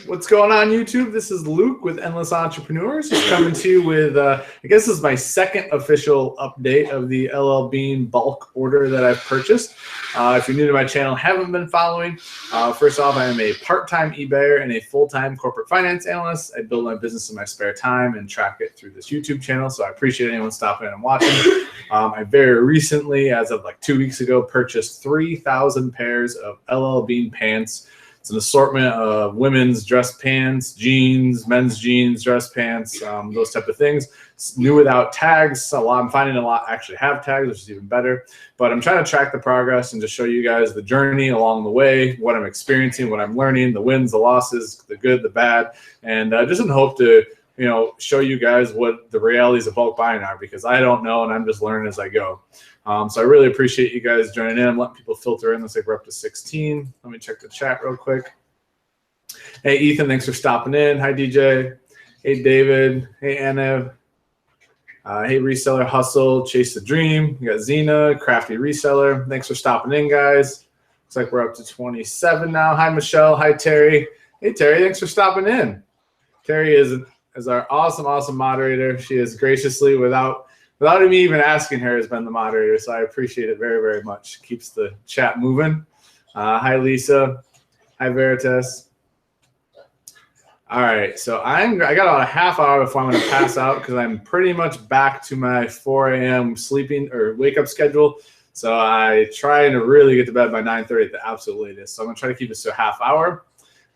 What's going on, YouTube? This is Luke with Endless Entrepreneurs, just coming to you with, I guess this is my second official update of the LL Bean bulk order that I've purchased. If you're new to my channel, haven't been following, first off, I am a part-time eBayer and a full-time corporate finance analyst. I build my business in my spare time and track it through this YouTube channel, so I appreciate anyone stopping in and watching. I very recently, as of like 2 weeks ago, purchased 3,000 pairs of LL Bean pants. It's an assortment of women's dress pants, jeans, men's jeans, dress pants, those type of things. It's new without tags. I'm finding a lot actually have tags, which is even better. But I'm trying to track the progress and just show you guys the journey along the way, what I'm experiencing, what I'm learning, the wins, the losses, the good, the bad, and just in hope to show you guys what the realities of bulk buying are, because I don't know and I'm just learning as I go. So I really appreciate you guys joining in. I'm letting people filter in. Looks like we're up to 16. Let me check the chat real quick. Hey, Ethan, thanks for stopping in. Hi, DJ. Hey, David. Hey, Anna. Hey, Reseller Hustle. Chase the Dream. We got Zena, Crafty Reseller. Thanks for stopping in, guys. Looks like we're up to 27 now. Hi, Michelle. Hi, Terry. Hey, Terry, thanks for stopping in. Terry is our awesome moderator. She is graciously, without me even asking her, has been the moderator, so I appreciate it very much. Keeps the chat moving. Hi, Lisa. Hi, Veritas. All right, so I got about a half hour before I'm going to pass out, because I'm pretty much back to my 4 a.m. sleeping or wake up schedule. So I try to really get to bed by 9:30 at the absolute latest. So I'm going to try to keep this to a half hour.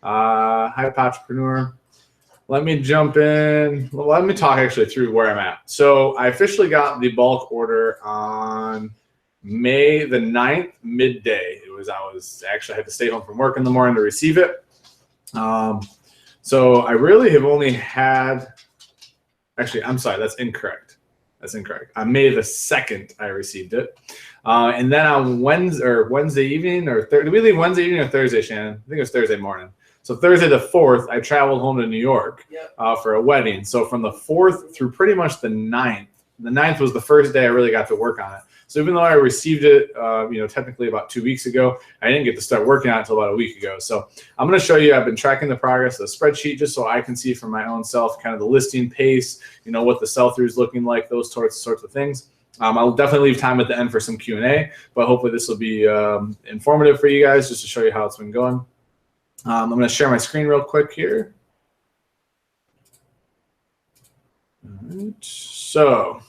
Hi, Patrapreneur. Let me jump in. Well, let me talk actually through where I'm at. So I officially got the bulk order on May the 9th, midday. I actually had to stay home from work in the morning to receive it. So I really have only had, actually, I'm sorry, that's incorrect. That's incorrect. On May the 2nd, I received it. And then on Wednesday evening, did we leave Wednesday evening or Thursday, Shannon? I think it was Thursday morning. So Thursday the 4th, I traveled home to New York for a wedding. So from the 4th through pretty much the 9th, the 9th was the first day I really got to work on it. So even though I received it, technically about 2 weeks ago, I didn't get to start working on it until about a week ago. So I'm going to show you, I've been tracking the progress of the spreadsheet just so I can see for my own self kind of the listing pace, what the sell-through is looking like, those sorts of things. I'll definitely leave time at the end for some Q&A, but hopefully this will be informative for you guys just to show you how it's been going. I'm going to share my screen real quick here. All right, so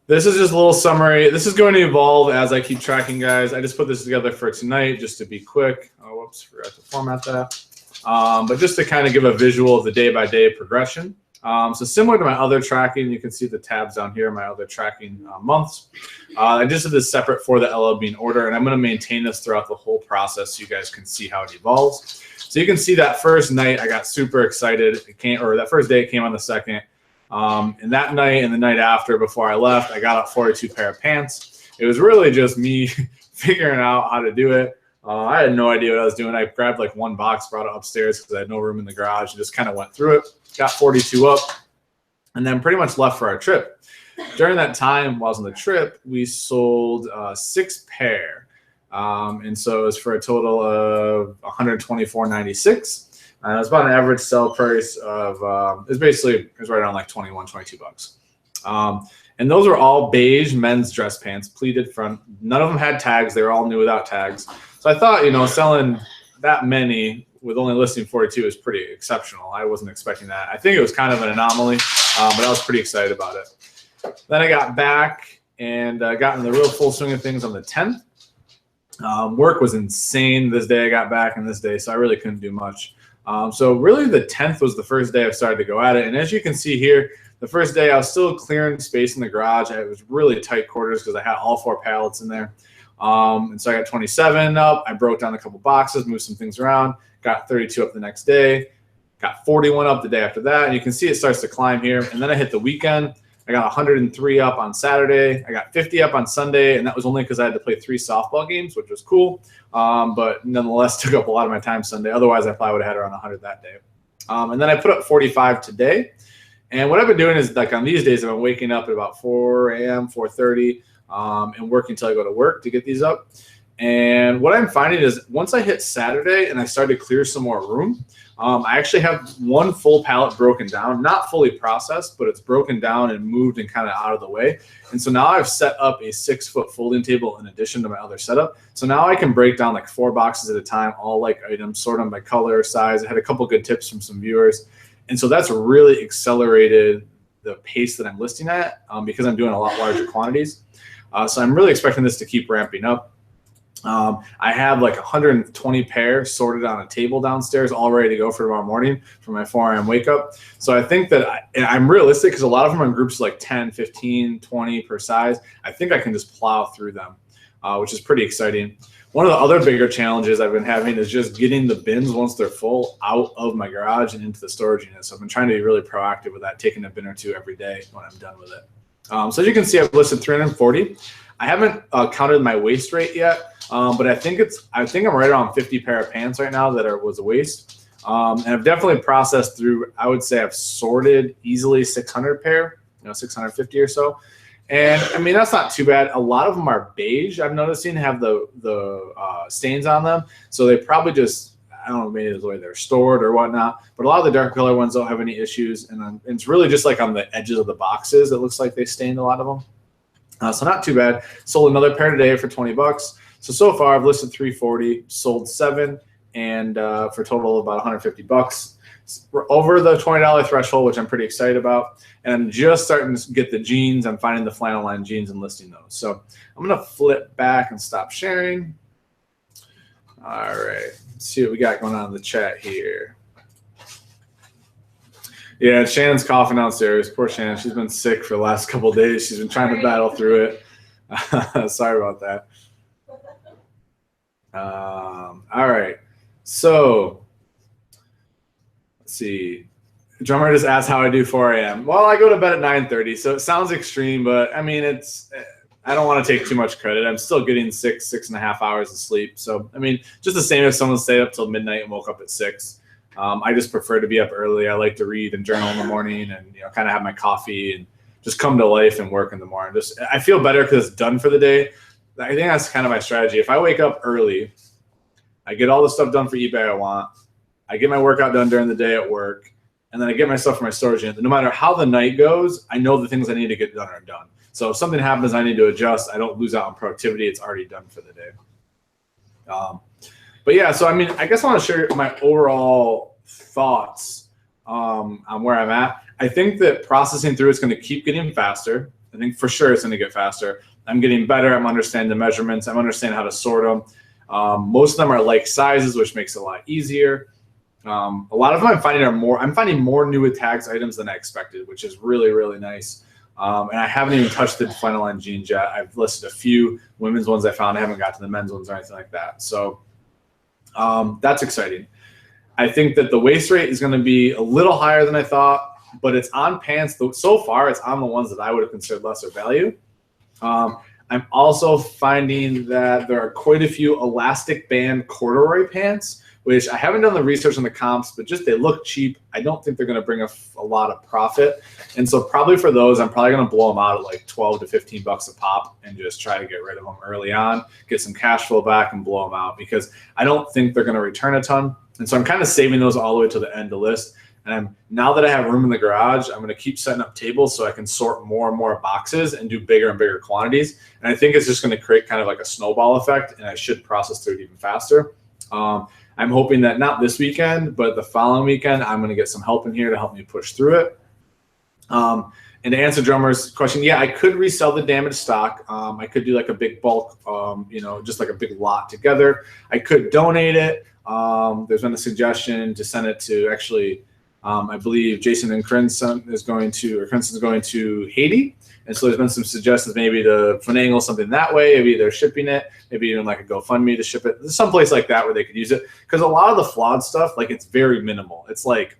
this is just a little summary. This is going to evolve as I keep tracking, guys. I just put this together for tonight just to be quick. Oh, whoops, forgot to format that. But just to kind of give a visual of the day-by-day progression. So similar to my other tracking, you can see the tabs down here, my other tracking months. I just did this separate for the LL Bean order, and I'm going to maintain this throughout the whole process so you guys can see how it evolves. So you can see that first night I got super excited. That first day it came on the 2nd. And that night and the night after, before I left, I got out 42 pair of pants. It was really just me figuring out how to do it. I had no idea what I was doing. I grabbed like one box, brought it upstairs because I had no room in the garage, and just kind of went through it. Got 42 up, and then pretty much left for our trip. During that time, while I was on the trip, we sold 6 pair, and so it was for a total of $124.96. It was about an average sell price of it was right around like 21, 22 bucks. And those were all beige men's dress pants, pleated front. None of them had tags. They were all new without tags. So I thought, selling that many with only listing 42 is pretty exceptional. I wasn't expecting that. I think it was kind of an anomaly, but I was pretty excited about it. Then I got back and got in the real full swing of things on the 10th. Work was insane this day I got back and this day, so I really couldn't do much. So really the 10th was the first day I started to go at it. And as you can see here, the first day I was still clearing space in the garage. It was really tight quarters because I had all 4 pallets in there. And so I got 27 up. I broke down a couple boxes, moved some things around, got 32 up the next day, got 41 up the day after that. And you can see it starts to climb here. And then I hit the weekend. I got 103 up on Saturday. I got 50 up on Sunday, and that was only because I had to play 3 softball games, which was cool. But nonetheless, took up a lot of my time Sunday. Otherwise, I probably would have had around 100 that day. And then I put up 45 today. And what I've been doing is, like on these days, I've been waking up at about 4 a.m., 4:30, and working until I go to work to get these up. And what I'm finding is once I hit Saturday and I start to clear some more room, I actually have one full pallet broken down, not fully processed, but it's broken down and moved and kind of out of the way. And so now I've set up a 6-foot folding table in addition to my other setup. So now I can break down like 4 boxes at a time, all like items, sort them by color, size. I had a couple good tips from some viewers. And so that's really accelerated the pace that I'm listing at because I'm doing a lot larger quantities. So I'm really expecting this to keep ramping up. I have like 120 pairs sorted on a table downstairs, all ready to go for tomorrow morning for my 4 a.m. wake up. So I think that I'm realistic because a lot of them are in groups like 10, 15, 20 per size. I think I can just plow through them, which is pretty exciting. One of the other bigger challenges I've been having is just getting the bins once they're full out of my garage and into the storage unit. So I've been trying to be really proactive with that, taking a bin or two every day when I'm done with it. So as you can see, I've listed 340. I haven't counted my waste rate yet, but I think I'm right around 50 pair of pants right now that was a waste. And I've definitely processed through, I would say I've sorted easily 600 pair, 650 or so. And I mean, that's not too bad. A lot of them are beige. I'm noticing have the stains on them. So they probably just, I don't know, maybe it's the way they're stored or whatnot. But a lot of the darker color ones don't have any issues. And it's really just like on the edges of the boxes. It looks like they stained a lot of them. So not too bad. Sold another pair today for 20 bucks. So far I've listed 340, sold 7, and for a total of about 150 bucks. We're over the $20 threshold, which I'm pretty excited about. And I'm just starting to get the jeans. I'm finding the flannel line jeans and listing those. So I'm going to flip back and stop sharing. All right. Let's see what we got going on in the chat here. Yeah, Shannon's coughing downstairs. Poor Shannon. She's been sick for the last couple of days. She's been trying to battle through it. Sorry about that. All right. So let's see. Drummer just asked how I do 4 a.m. Well, I go to bed at 9:30, so it sounds extreme, but I mean, I don't want to take too much credit. I'm still getting 6.5 hours of sleep. So, I mean, just the same as someone stayed up till midnight and woke up at 6. I just prefer to be up early. I like to read and journal in the morning and, kind of have my coffee and just come to life and work in the morning. I feel better because it's done for the day. I think that's kind of my strategy. If I wake up early, I get all the stuff done for eBay I want. I get my workout done during the day at work, and then I get my stuff from my storage unit. No matter how the night goes, I know the things I need to get done are done. So if something happens, I need to adjust. I don't lose out on productivity. It's already done for the day. But yeah, so I mean, I guess I want to share my overall thoughts on where I'm at. I think that processing through is going to keep getting faster. I think for sure it's going to get faster. I'm getting better. I'm understanding the measurements. I'm understanding how to sort them. Most of them are like sizes, which makes it a lot easier. A lot of them I'm finding more new with tags items than I expected, which is really, really nice. And I haven't even touched the flannel line jeans yet. I've listed a few women's ones I found. I haven't got to the men's ones or anything like that. So that's exciting. I think that the waste rate is going to be a little higher than I thought, but it's on pants. So far, it's on the ones that I would have considered lesser value. I'm also finding that there are quite a few elastic band corduroy pants, which I haven't done the research on the comps, but just they look cheap. I don't think they're going to bring a lot of profit. And so probably for those, I'm probably going to blow them out at like 12 to 15 bucks a pop and just try to get rid of them early on, get some cash flow back and blow them out because I don't think they're going to return a ton. And so I'm kind of saving those all the way to the end of the list. And now that I have room in the garage, I'm going to keep setting up tables so I can sort more and more boxes and do bigger and bigger quantities. And I think it's just going to create kind of like a snowball effect, and I should process through it even faster. I'm hoping that not this weekend, but the following weekend, I'm going to get some help in here to help me push through it. And to answer Drummer's question, yeah, I could resell the damaged stock. I could do like a big bulk, just like a big lot together. I could donate it. There's been a suggestion to send it to actually, I believe Jason and Crimson is going to Haiti. And so there's been some suggestions maybe to finagle something that way. Maybe they're shipping it, maybe even like a GoFundMe to ship it. There's some place like that where they could use it. Because a lot of the flawed stuff, like it's very minimal. It's like,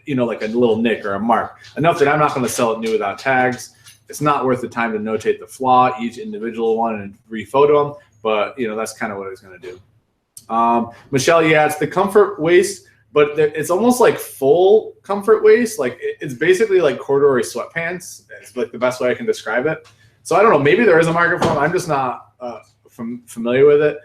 like a little nick or a mark. Enough that I'm not going to sell it new without tags. It's not worth the time to notate the flaw, each individual one, and rephoto them. But, that's kind of what it's going to do. Michelle, yeah, it's the comfort waist. But it's almost like full comfort waist. Like it's basically like corduroy sweatpants. It's like the best way I can describe it. So I don't know. Maybe there is a market for them. I'm just not familiar with it.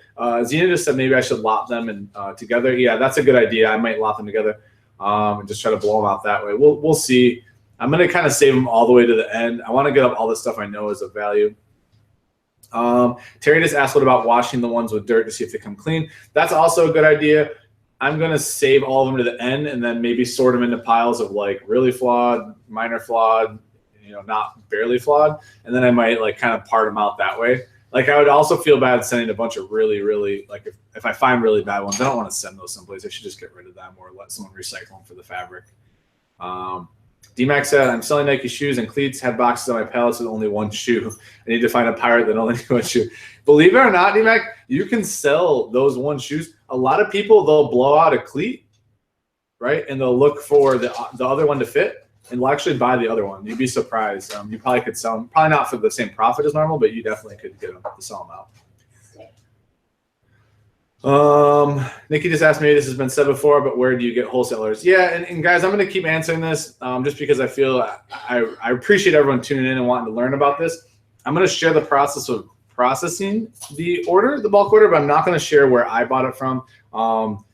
Zena just said maybe I should lot them and together. Yeah, that's a good idea. I might lot them together and just try to blow them out that way. We'll see. I'm going to kind of save them all the way to the end. I want to get up all the stuff I know is of value. Terry just asked, what about washing the ones with dirt to see if they come clean? That's also a good idea. I'm going to save all of them to the end and then maybe sort them into piles of like really flawed, minor flawed, not barely flawed. And then I might like kind of part them out that way. Like I would also feel bad sending a bunch of really, really, like if I find really bad ones, I don't want to send those someplace. I should just get rid of them or let someone recycle them for the fabric. DMAX said, I'm selling Nike shoes and cleats, have boxes on my pallets with only one shoe. I need to find a pirate that only needs one shoe. Believe it or not, DMAX, you can sell those one shoes. A lot of people, they'll blow out a cleat, right? And they'll look for the other one to fit and will actually buy the other one. You'd be surprised. You probably could sell them, probably not for the same profit as normal, but you definitely could get them to sell them out. Nikki just asked me, this has been said before, but where do you get wholesalers? Yeah, and guys, I'm going to keep answering this just because I feel I appreciate everyone tuning in and wanting to learn about this. I'm going to share the process of processing the bulk order, but I'm not going to share where I bought it from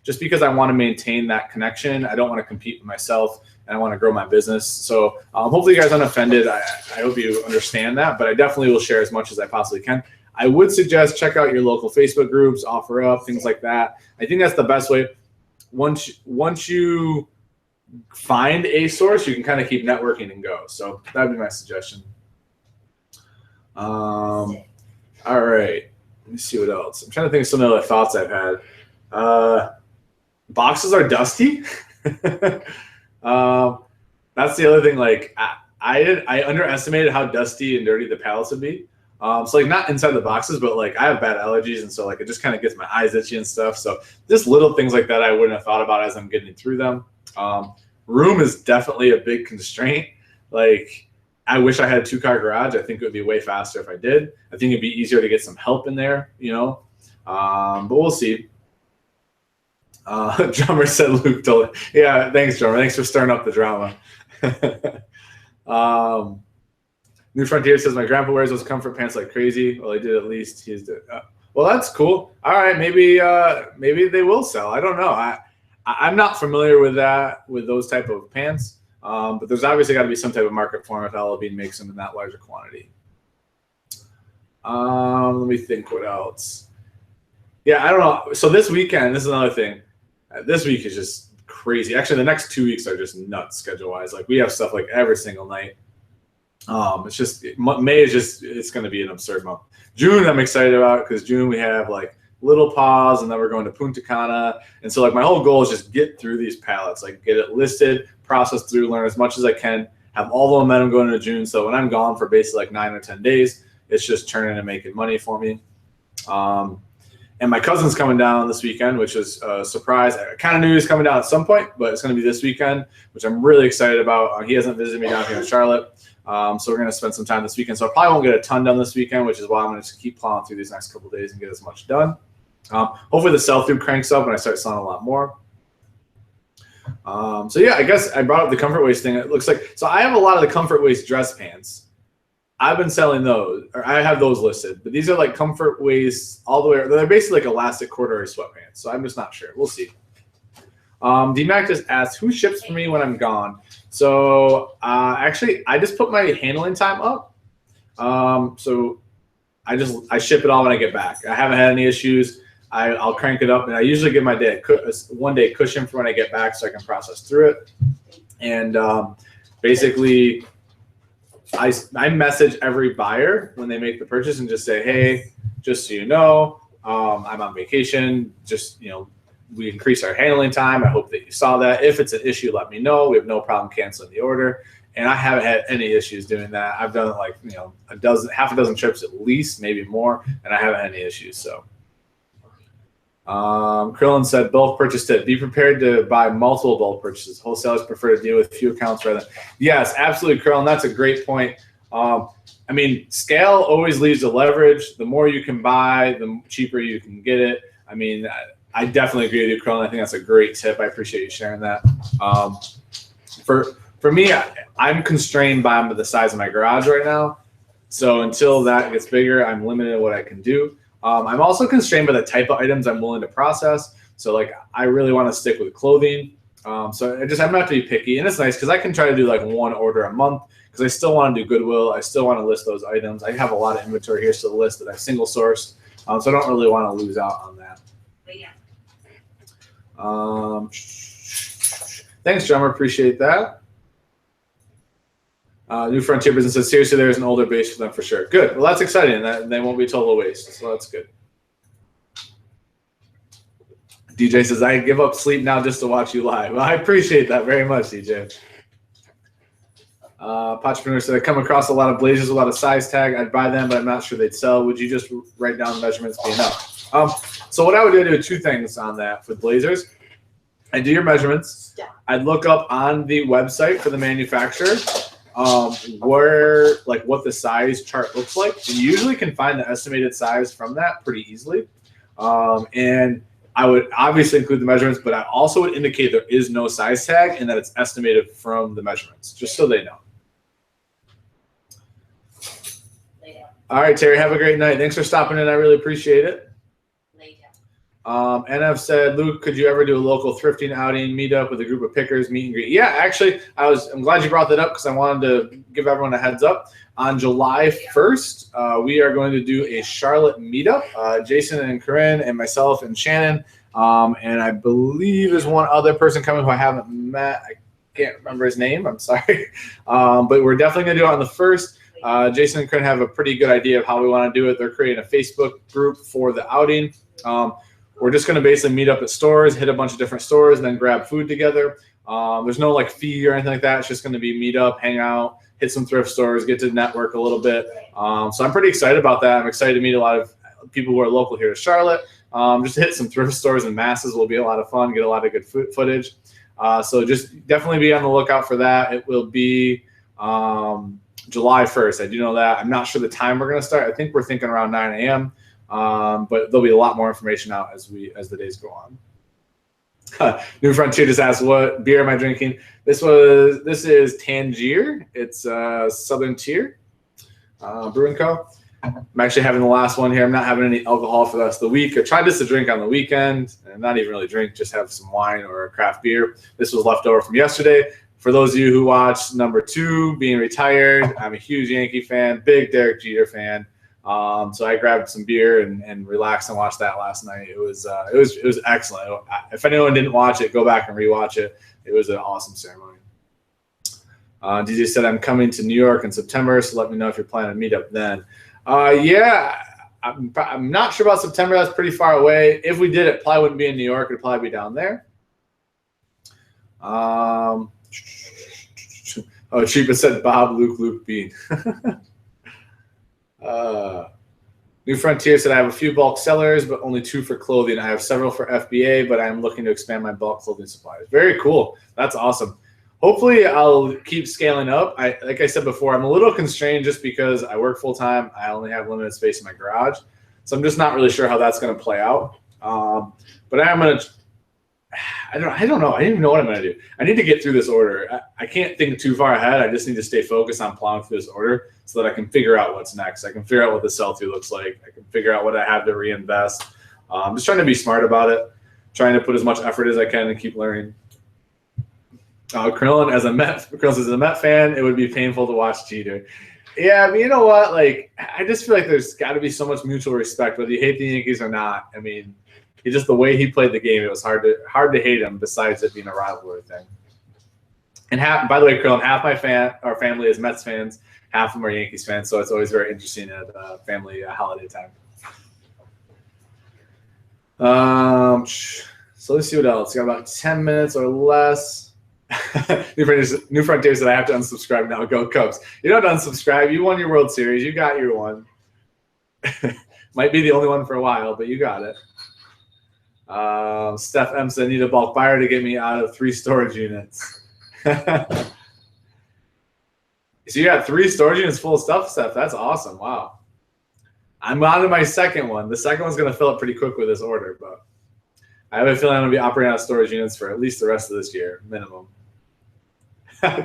just because I want to maintain that connection. I don't want to compete with myself and I want to grow my business. So hopefully you guys aren't offended. I hope you understand that, but I definitely will share as much as I possibly can. I would suggest check out your local Facebook groups, OfferUp, things like that. I think that's the best way. Once you find a source, you can kind of keep networking and go. So that would be my suggestion. All right. Let me see what else. I'm trying to think of some other thoughts I've had. Boxes are dusty. That's the other thing. Like I underestimated how dusty and dirty the pallets would be. So like not inside the boxes, but like I have bad allergies. And so like it just kind of gets my eyes itchy and stuff. So just little things like that I wouldn't have thought about as I'm getting through them. Room is definitely a big constraint. Like I wish I had a 2-car garage. I think it would be way faster if I did. I think it'd be easier to get some help in there, but we'll see. Drummer said Luke told it. Yeah, thanks, Drummer. Thanks for stirring up the drama. New Frontier says, my grandpa wears those comfort pants like crazy. Well, he did at least. He's did. Well, that's cool. All right, maybe they will sell. I don't know. I'm not familiar with those type of pants. But there's obviously got to be some type of market for them if L.L.Bean makes them in that larger quantity. Let me think what else. Yeah, I don't know. So this weekend, this is another thing. This week is just crazy. Actually, the next 2 weeks are just nuts schedule-wise. Like we have stuff like every single night. It's just May is just it's going to be an absurd month. June I'm excited about because June we have like Little Paws and then we're going to Punta Cana, and so like my whole goal is just get through these pallets, like get it listed, process through, learn as much as I can, have all the momentum going into June. So when I'm gone for basically like 9 or 10 days, it's just turning and making money for me. And my cousin's coming down this weekend, which is a surprise. I kind of knew he was coming down at some point, but it's going to be this weekend, which I'm really excited about. He hasn't visited me down here in Charlotte. So we're going to spend some time this weekend. So I probably won't get a ton done this weekend, which is why I'm going to keep plowing through these next couple of days and get as much done. Hopefully the sell-through cranks up and I start selling a lot more. So yeah, I guess I brought up the Comfort Waist thing. It looks like, so I have a lot of the Comfort Waist dress pants. I've been selling those, or I have those listed, but these are like Comfort Waist all the way. They're basically like elastic corduroy sweatpants. So I'm just not sure. We'll see. DMAC just asked, who ships for me when I'm gone? So actually, I just put my handling time up. So I ship it all when I get back. I haven't had any issues. I'll crank it up, and I usually give my day one day cushion for when I get back so I can process through it. And basically, I message every buyer when they make the purchase and just say, hey, just so you know, I'm on vacation. Just, we increased our handling time. I hope that you saw that. If it's an issue, let me know. We have no problem canceling the order. And I haven't had any issues doing that. I've done like, half a dozen trips at least, maybe more, and I haven't had any issues. So Krillin said, bulk purchase tip. Be prepared to buy multiple bulk purchases. Wholesalers prefer to deal with few accounts rather than. Yes, absolutely, Krillin. That's a great point. Scale always leads to leverage. The more you can buy, the cheaper you can get it. I definitely agree with you, Krillin. I think that's a great tip. I appreciate you sharing that. For me, I'm constrained by the size of my garage right now. So until that gets bigger, I'm limited in what I can do. I'm also constrained by the type of items I'm willing to process. So like I really want to stick with clothing. So I'm gonna have to be picky, and it's nice because I can try to do like one order a month because I still want to do Goodwill. I still want to list those items. I have a lot of inventory here still list that I single sourced, so I don't really want to lose out on that. Thanks, Drummer. Appreciate that. New Frontier Business says, seriously, there's an older base for them for sure. Good. Well, that's exciting. They won't be total waste, so that's good. DJ says, I give up sleep now just to watch you live. Well, I appreciate that very much, DJ. Potchpreneur said, I come across a lot of blazers, a lot of size tag. I'd buy them, but I'm not sure they'd sell. Would you just write down the measurements be enough? So what I would do two things on that for blazers. I'd do your measurements. I'd look up on the website for the manufacturer what the size chart looks like. And you usually can find the estimated size from that pretty easily. And I would obviously include the measurements, but I also would indicate there is no size tag and that it's estimated from the measurements, just so they know. All right, Terry, have a great night. Thanks for stopping in. I really appreciate it. And I've said, Luke, could you ever do a local thrifting outing, meet up with a group of pickers, meet and greet? Yeah, actually, I'm glad you brought that up because I wanted to give everyone a heads up. On July 1st, we are going to do a Charlotte meetup. Jason and Corinne and myself and Shannon, and I believe there's one other person coming who I haven't met. I can't remember his name. I'm sorry. But we're definitely going to do it on the 1st. Jason and Corinne have a pretty good idea of how we want to do it. They're creating a Facebook group for the outing. We're just going to basically meet up at stores, hit a bunch of different stores, and then grab food together. There's no like fee or anything like that. It's just going to be meet up, hang out, hit some thrift stores, get to network a little bit. So I'm pretty excited about that. I'm excited to meet a lot of people who are local here to Charlotte. Just hit some thrift stores and masses will be a lot of fun, get a lot of good footage. So just definitely be on the lookout for that. It will be July 1st. I do know that. I'm not sure the time we're going to start. I think we're thinking around 9 a.m. But there'll be a lot more information out as the days go on. New Frontier just asked, what beer am I drinking? This is Tangier. It's Southern Tier Brewing Co. I'm actually having the last one here. I'm not having any alcohol for the rest of the week. I tried this to drink on the weekend and not even really drink, just have some wine or a craft beer. This was left over from yesterday. For those of you who watched number 2, being retired, I'm a huge Yankee fan, big Derek Jeter fan. So I grabbed some beer and relaxed and watched that last night. It was excellent. If anyone didn't watch it, go back and rewatch it. It was an awesome ceremony. DJ said, I'm coming to New York in September, so let me know if you're planning to meet up then. Yeah, I'm not sure about September. That's pretty far away. If we did, it probably wouldn't be in New York. It'd probably be down there. Oh, Cheapa said Bob, Luke, Bean. New Frontier said, I have a few bulk sellers, but only 2 for clothing. I have several for FBA, but I'm looking to expand my bulk clothing supplies. Very cool. That's awesome. Hopefully, I'll keep scaling up. Like I said before, I'm a little constrained just because I work full time. I only have limited space in my garage, so I'm just not really sure how that's going to play out. But I'm going to. I don't know. I don't even know what I'm going to do. I need to get through this order. I can't think too far ahead. I just need to stay focused on plowing through this order so that I can figure out what's next. I can figure out what the sell-through looks like. I can figure out what I have to reinvest. I'm just trying to be smart about it, trying to put as much effort as I can and keep learning. Krillin, as a Met fan, it would be painful to watch Jeter. Yeah, but you know what? Like, I just feel like there's got to be so much mutual respect, whether you hate the Yankees or not. I mean, just the way he played the game, it was hard to hate him. Besides it being a rivalry thing. And by the way, Krillin, half our family is Mets fans, half of them are Yankees fans, so it's always very interesting at family holiday time. So let's see what else. Got about 10 minutes or less. New Frontier said I have to unsubscribe now. Go Cubs. You don't unsubscribe. You won your World Series. You got your one. Might be the only one for a while, but you got it. Steph M said, I need a bulk buyer to get me out of 3 storage units. So you got 3 storage units full of stuff, Steph. That's awesome. Wow. I'm on to my second one. The second one's going to fill up pretty quick with this order, but I have a feeling I'm going to be operating out of storage units for at least the rest of this year, minimum.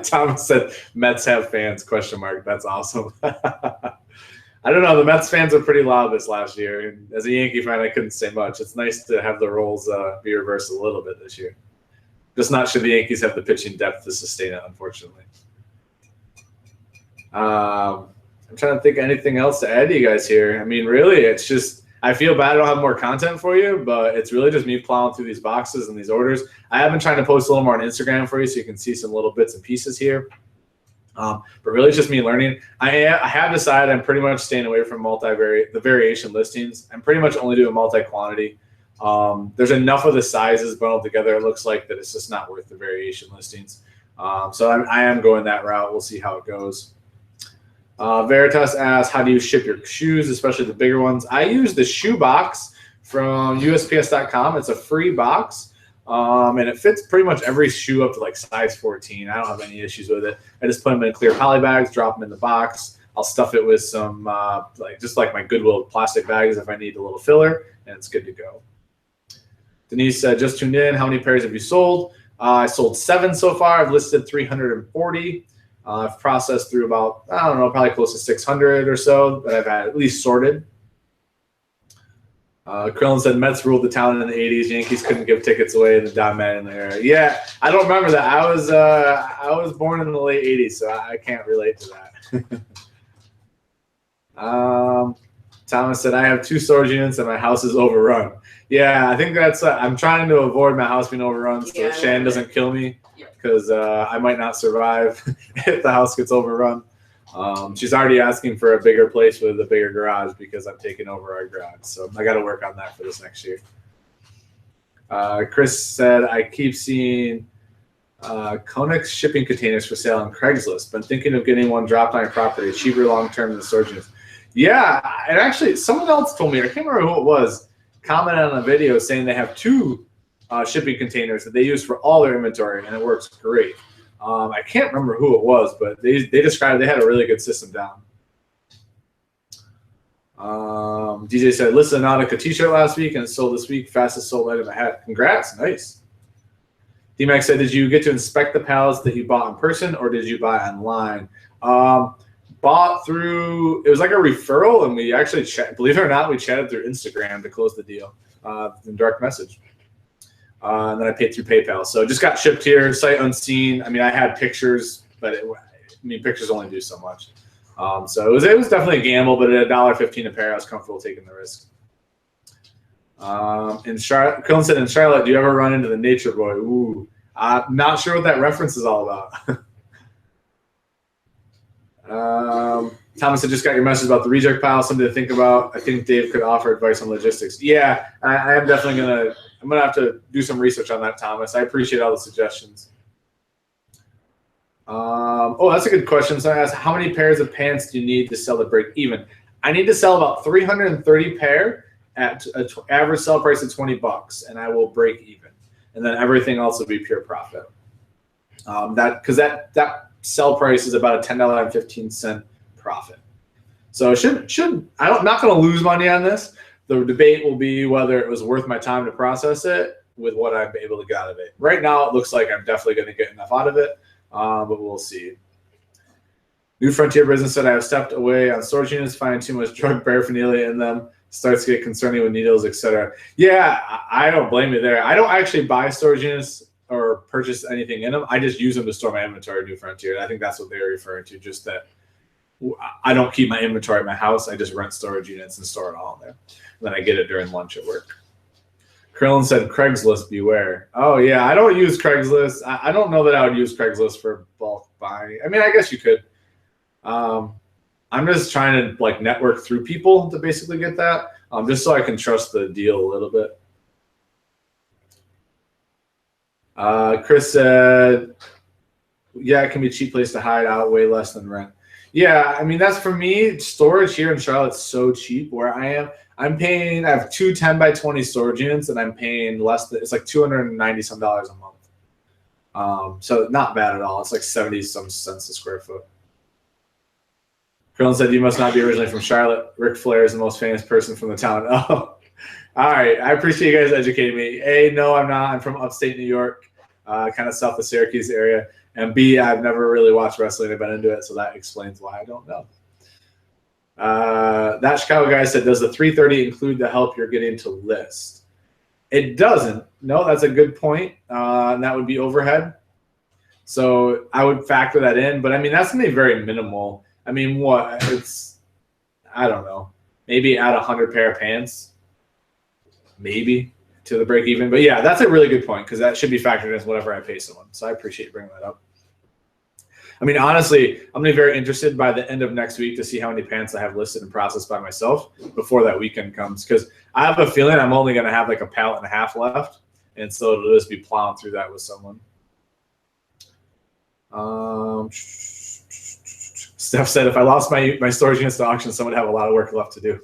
Thomas said, Mets have fans, question mark. That's awesome. I don't know. The Mets fans were pretty loud this last year. And as a Yankee fan, I couldn't say much. It's nice to have the roles be reversed a little bit this year. Just not sure the Yankees have the pitching depth to sustain it, unfortunately. I'm trying to think of anything else to add to you guys here. I mean, really, it's just I feel bad I don't have more content for you, but it's really just me plowing through these boxes and these orders. I have been trying to post a little more on Instagram for you so you can see some little bits and pieces here. But really, it's just me learning. I have decided I'm pretty much staying away from the variation listings. I'm pretty much only doing multi-quantity. There's enough of the sizes bundled together, it looks like, that it's just not worth the variation listings. So I am going that route. We'll see how it goes. Veritas asks, how do you ship your shoes, especially the bigger ones? I use the shoe box from USPS.com. It's a free box. And it fits pretty much every shoe up to like size 14. I don't have any issues with it. I just put them in clear poly bags, drop them in the box. I'll stuff it with some just like my Goodwill plastic bags if I need a little filler, and it's good to go. Denise said, just tuned in. How many pairs have you sold? I sold 7 so far. I've listed 340. I've processed through about, I don't know, probably close to 600 or so that I've had at least sorted. Krillin said Mets ruled the town in the 80s. Yankees couldn't give tickets away in the Don Madden era. Yeah, I don't remember that. I was born in the late 80s, so I can't relate to that. Thomas said, I have 2 storage units and my house is overrun. Yeah, I think that's I'm trying to avoid my house being overrun so Shannon doesn't kill me, because I might not survive if the house gets overrun. She's already asking for a bigger place with a bigger garage because I'm taking over our garage. So I got to work on that for this next year. Chris said, I keep seeing Conex shipping containers for sale on Craigslist. Been thinking of getting one dropped on your property, cheaper long-term than the storage units. Yeah, and actually someone else told me, I can't remember who it was, commented on a video saying they have 2 shipping containers that they use for all their inventory, and it works great. I can't remember who it was, but they described they had a really good system down. DJ said, listed an Nautica t-shirt last week and it sold this week. Fastest sold item I had. Congrats. Nice. D-Max said, did you get to inspect the pallets that you bought in person or did you buy online? Bought through, it was like a referral, and we actually, believe it or not, we chatted through Instagram to close the deal in direct message. And then I paid through PayPal. So it just got shipped here, sight unseen. I mean, I had pictures, but pictures only do so much. So it was definitely a gamble, but at $1.15 a pair, I was comfortable taking the risk. In Charlotte, Colin said, in Charlotte, do you ever run into the Nature Boy? Ooh, I'm not sure what that reference is all about. Thomas, I just got your message about the reject pile, something to think about. I think Dave could offer advice on logistics. Yeah, I am definitely I'm gonna have to do some research on that, Thomas. I appreciate all the suggestions. Oh, that's a good question. So I asked, how many pairs of pants do you need to sell to break even? I need to sell about 330 pair at an average sell price of $20, and I will break even. And then everything else will be pure profit. Because that sell price is about a $10.15 profit. So I'm not going to lose money on this. The debate will be whether it was worth my time to process it with what I'm able to get out of it. Right now, it looks like I'm definitely going to get enough out of it, but we'll see. New Frontier Business said, I have stepped away on storage units, finding too much drug paraphernalia in them. Starts to get concerning with needles, etc. Yeah, I don't blame you there. I don't actually buy storage units or purchase anything in them. I just use them to store my inventory at New Frontier. And I think that's what they were referring to, just that I don't keep my inventory at my house. I just rent storage units and store it all in there. And then I get it during lunch at work. Krillin said, Craigslist, beware. Oh, yeah, I don't use Craigslist. I don't know that I would use Craigslist for bulk buying. I mean, I guess you could. I'm just trying to network through people to basically get that, just so I can trust the deal a little bit. Chris said, yeah, it can be a cheap place to hide out, way less than rent. Yeah, I mean, that's for me. Storage here in Charlotte's so cheap where I am. I have 2 10 by 20 storage units, and I'm paying less than, it's like $290 some a month. So not bad at all. It's like 70 some cents a square foot. Krillin said, you must not be originally from Charlotte. Ric Flair is the most famous person from the town. Oh, all right. I appreciate you guys educating me. A, no, I'm not. I'm from upstate New York, kind of south of Syracuse area. And B, I've never really watched wrestling. I've been into it, so that explains why I don't know. That Chicago guy said, does the $330 include the help you're getting to list? It doesn't. No, that's a good point. And that would be overhead. So I would factor that in. But, I mean, that's going to be very minimal. I mean, what? It's, I don't know, maybe add 100 pair of pants, maybe, to the break even. But, yeah, that's a really good point because that should be factored in as whatever I pay someone. So I appreciate you bringing that up. I mean, honestly, I'm going to be very interested by the end of next week to see how many pants I have listed and processed by myself before that weekend comes. Because I have a feeling I'm only going to have like a pallet and a half left. And so it'll just be plowing through that with someone. Steph said, if I lost my storage units to auction, someone would have a lot of work left to do.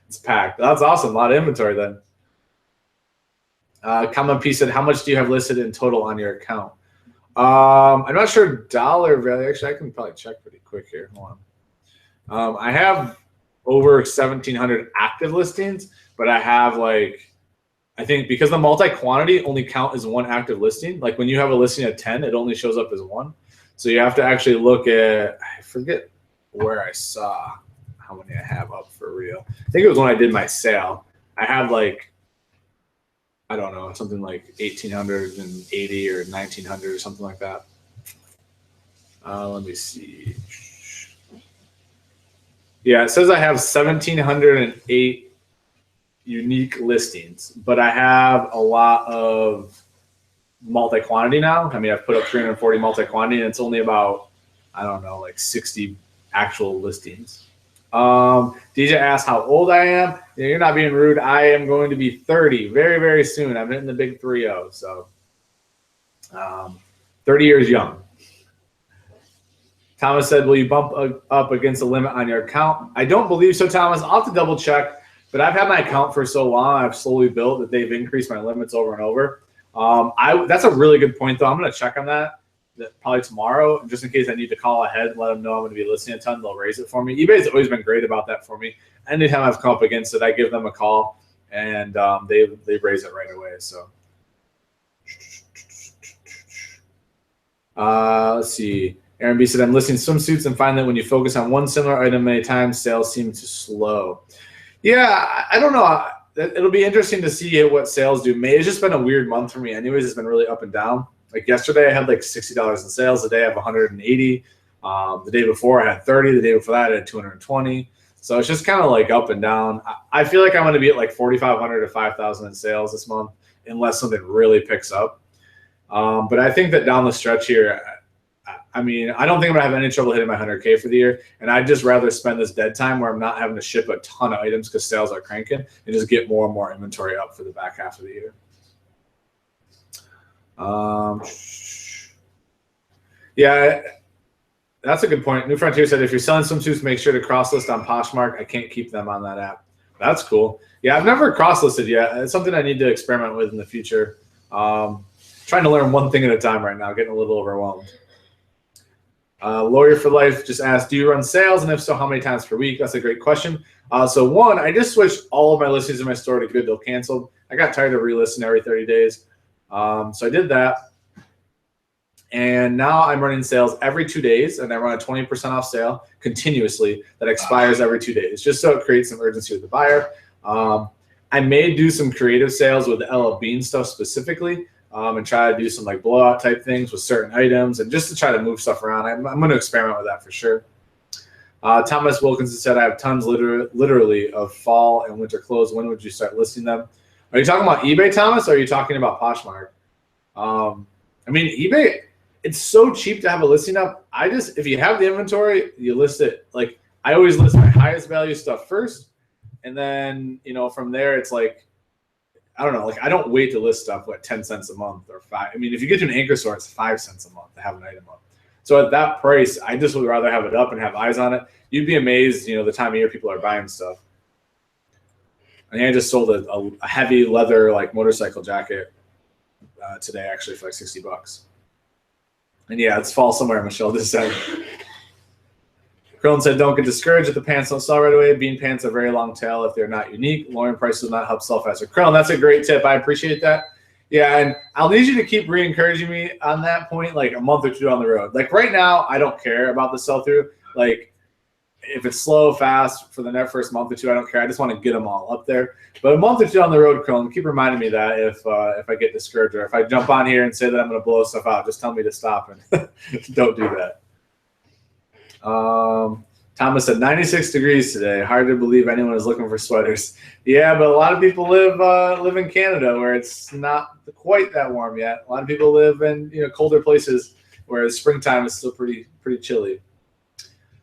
It's packed. That's awesome. A lot of inventory then. Common P said, how much do you have listed in total on your account? I'm not sure dollar value. Actually, I can probably check pretty quick here. Hold on. I have over 1,700 active listings, but I have like, I think because the multi-quantity only count as one active listing. Like when you have a listing of 10, it only shows up as one. So you have to actually look at, I forget where I saw how many I have up for real. I think it was when I did my sale. I had like, I don't know, something like 1,880 or 1,900 or something like that. Let me see. Yeah, it says I have 1,708 unique listings, but I have a lot of multi-quantity now. I mean, I've put up 340 multi-quantity, and it's only about, I don't know, like 60 actual listings. DJ asked how old I am. Yeah, you're not being rude. I am going to be 30 very, very soon. I'm hitting the big 3-0. So 30 years young. Thomas said, will you bump up against the limit on your account? I don't believe so, Thomas. I'll have to double check. But I've had my account for so long, I've slowly built that they've increased my limits over and over. That's a really good point, though. I'm going to check on that probably tomorrow, just in case I need to call ahead and let them know I'm going to be listening a ton. They'll raise it for me. eBay's always been great about that for me. Anytime I've come up against it, I give them a call, and they raise it right away. So let's see. Aaron B said, I'm listing swimsuits and find that when you focus on one similar item many times, sales seem to slow. Yeah, I don't know. It'll be interesting to see what sales do. May has just been a weird month for me anyways. It's been really up and down. Like yesterday, I had like $60 in sales. Today, I have 180. The day before, I had 30. The day before that, I had 220. So it's just kind of like up and down. I feel like I'm going to be at like 4,500 to 5,000 in sales this month, unless something really picks up. But I think that down the stretch here, I mean, I don't think I'm going to have any trouble hitting my 100K for the year. And I'd just rather spend this dead time where I'm not having to ship a ton of items because sales are cranking and just get more and more inventory up for the back half of the year. Yeah, that's a good point. New Frontier said, if you're selling swimsuits, make sure to cross-list on Poshmark. I can't keep them on that app. That's cool. Yeah, I've never cross-listed yet. It's something I need to experiment with in the future. Trying to learn one thing at a time right now, getting a little overwhelmed. Lawyer for Life just asked, do you run sales? And if so, how many times per week? That's a great question. So one, I just switched all of my listings in my store to good till canceled. I got tired of relisting every 30 days. So I did that. And now I'm running sales every 2 days, and I run a 20% off sale continuously that expires every 2 days, just so it creates some urgency with the buyer. I may do some creative sales with the LL Bean stuff specifically, and try to do some like blowout type things with certain items, and just to try to move stuff around. I'm going to experiment with that for sure. Thomas Wilkinson said, I have tons literally of fall and winter clothes. When would you start listing them? Are you talking about eBay, Thomas, or are you talking about Poshmark? I mean, eBay, it's so cheap to have a listing up. If you have the inventory, you list it. Like, I always list my highest value stuff first. And then, from there, it's like, I don't know. Like, I don't wait to list stuff, 10 cents a month or 5. I mean, if you get to an anchor store, it's 5 cents a month to have an item up. So at that price, I just would rather have it up and have eyes on it. You'd be amazed, the time of year people are buying stuff. I think I just sold a heavy leather, like, motorcycle jacket today, actually, for like $60. And yeah, it's fall somewhere, Michelle just said. Krillin said, don't get discouraged if the pants don't sell right away. Bean pants are very long tail if they're not unique. Lowering prices will not help sell faster. Krillin, that's a great tip. I appreciate that. Yeah, and I'll need you to keep re-encouraging me on that point, like a month or two down the road. Like right now, I don't care about the sell-through. Like if it's slow, fast for the first month or two, I don't care. I just want to get them all up there. But a month or two on the road, Chrome, keep reminding me that if I get discouraged or if I jump on here and say that I'm going to blow stuff out, just tell me to stop and don't do that. Thomas said 96 degrees today. Hard to believe anyone is looking for sweaters. Yeah, but a lot of people live in Canada where it's not quite that warm yet. A lot of people live in colder places where springtime is still pretty chilly.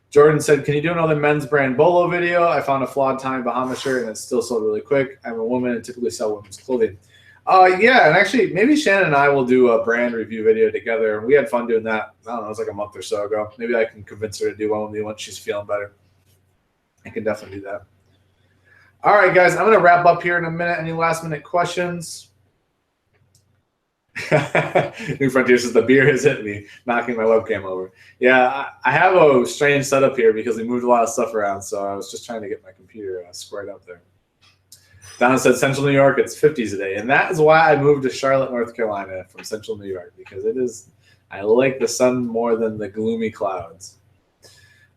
Jordan said, can you do another men's brand Bolo video? I found a flawed Tommy Bahama shirt and it's still sold really quick. I'm a woman and typically sell women's clothing. Yeah, and actually maybe Shannon and I will do a brand review video together. We had fun doing that. I don't know, it was like a month or so ago. Maybe I can convince her to do one with me once she's feeling better. I can definitely do that. All right, guys, I'm going to wrap up here in a minute. Any last minute questions? New Frontier says the beer has hit me, knocking my webcam over. Yeah, I have a strange setup here because we moved a lot of stuff around, so I was just trying to get my computer squared up there. Donna said Central New York, it's 50s today, and that is why I moved to Charlotte, North Carolina from Central New York, because I like the sun more than the gloomy clouds.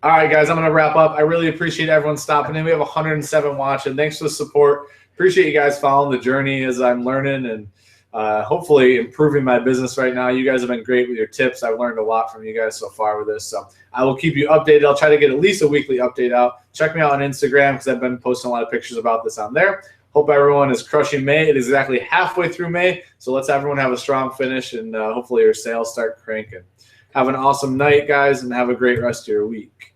All right, guys, I'm going to wrap up. I really appreciate everyone stopping in. We have 107 watching. Thanks for the support. Appreciate you guys following the journey as I'm learning and hopefully improving my business right now. You guys have been great with your tips. I've learned a lot from you guys so far with this. So I will keep you updated. I'll try to get at least a weekly update out. Check me out on Instagram because I've been posting a lot of pictures about this on there. Hope everyone is crushing May. It is exactly halfway through May. So let's everyone have a strong finish and hopefully your sales start cranking. Have an awesome night, guys, and have a great rest of your week.